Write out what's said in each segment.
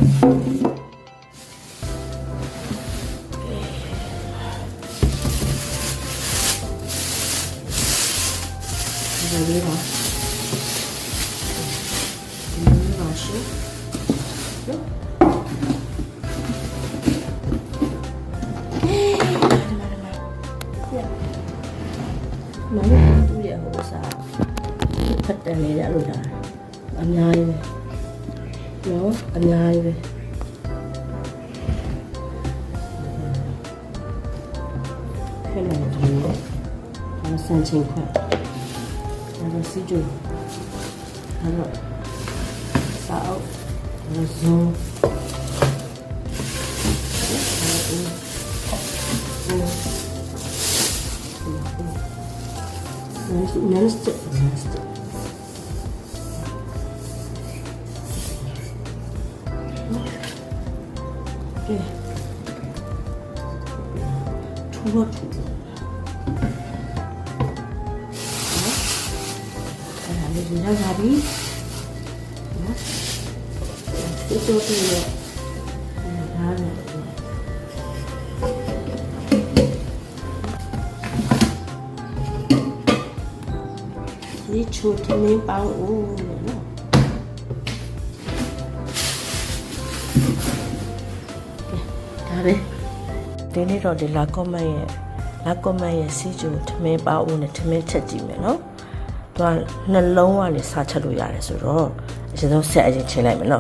လေးပါဒီပါရှိနော်မမတူရဟိုစားဖတ်တယ်လေအဲ့လိုလားအများကြီးပဲနော်အများကြီးပဲခဲနေတယ်ဘာစမ်းချင်းခွက်အဲ့ဒါစီကျိုအဲ့တော့စာအုပ်ရဇုံNext. Okay. Two. Ini dah habis. Itu tu. Đi chụp thì mình bao u nữa. Đó đấy. Thế này rồi để lá con mày xí chụp thì mình bao u này thì mình chặt gì mà nó. Toàn nó lâu quá để sao chặt được rồi rồi. Chỉ nó sẽ gì thế này mà nó.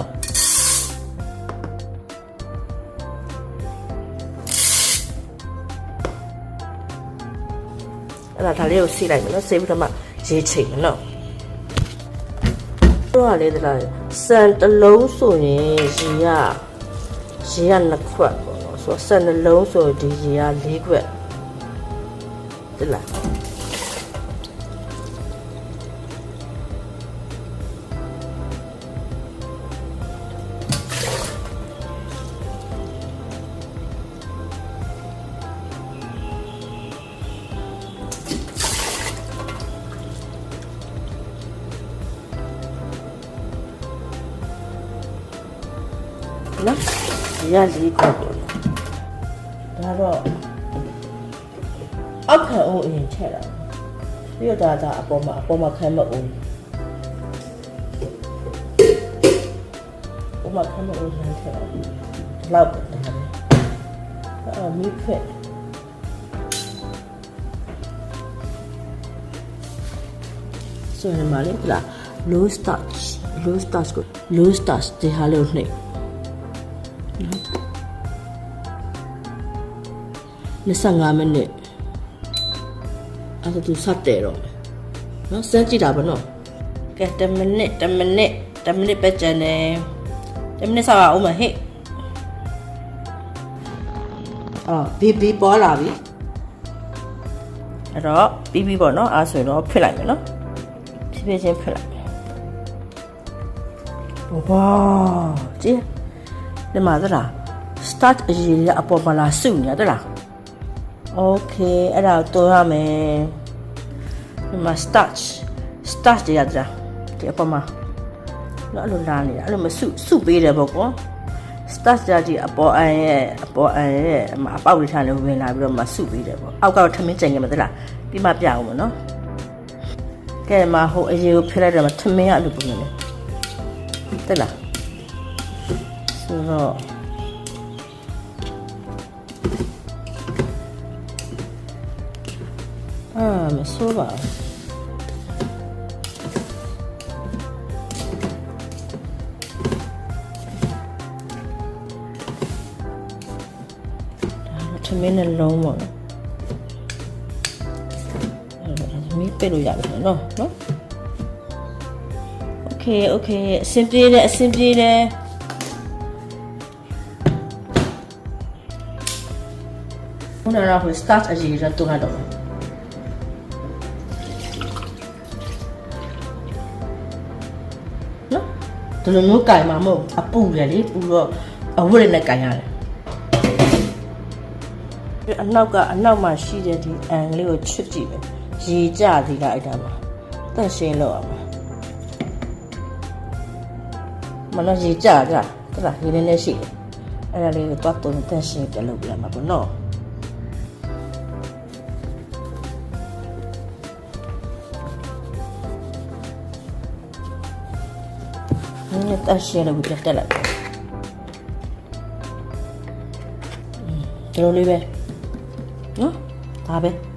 Là thằng Leo xí này mà nó xí mà dễ chịu nó. Đó là sân nó lâu rồi gì à nó khoan nó số sân nó lâu rồi thì gì à lý quẹt. Tức là nó ra lý quẹt đó rồi ốc hay ôi nhìn chạy rồi bây giờ ta bỏ mà khai mà ôi khai mà ôi nhìn chạy rồi lau cái này mít phết rồi mà lấy là low starch thì hà lâu này nó sang ngắm mình nè, anh tu sát tệ rồi, nó sáng chỉ đào bẩn rồi, cái tầm mình bây giờ nè, tầm mình sao mà hết, bí bỏ là bí, đó bí bỏ nó, rồi nó phê lại nó, phê lại, wow, chứ, nhưng mà rất là start gì là apa malah sung ya, đó là ok,အဲ့ဒါတော့ရမယ်ဒီမှာ starch တွေရတာဒီအပေါ်မှာတော့အဲ့လိုလာနေတာအဲ့လိုမစုပေးတယ်ပေါ့ကွာ starch တွေအပေါ်အန်ရဲ့အပေါက်တွေထားနေဝင်လာပြီးတော့မှစုပေးတယ်ပေါ့အောက်ကတော့ထမင်းကြိမ်ကြမသလားပြီးမှပြအောင်ပေါ့နော်ကဲမှာဟိုအရေကိုဖျက်လိုက်တယ်မှာထမင်းကအဲ့လိုပုံနေတယ်လားဆိုတော့မဆိုးပါဘူးထမင်းနဲ့လုံးပေါ့နော်မီးပက်လို့ရတယ်နော်โอเคအဆင်ပြေတယ်ခုနကဟို start အကြီးရတော့တော့ဒီလိုမျိုးကြိုင်မှာမဟုတ်အပူတယ်လေပူတော့အဝတ်နဲ့ကြိုင်ရတယ်အနောက်မှာရှိတဲ့ဒီအန်လေးကိုချွတ်ကြည့်မယ်ရေကျသေးလားအဲ့ဒါမှာတက်ရှင်းလို့အောင်မနော်ရေကျကြ ဟုတ်လားရေလည်းရှိတယ်အဲ့ဒါလေးကိုသွားတုံတက်ရှင်းပြလုပ်ပြရမှာပေါ့နော်你但是了，我觉得了。这里呗，喏，打呗。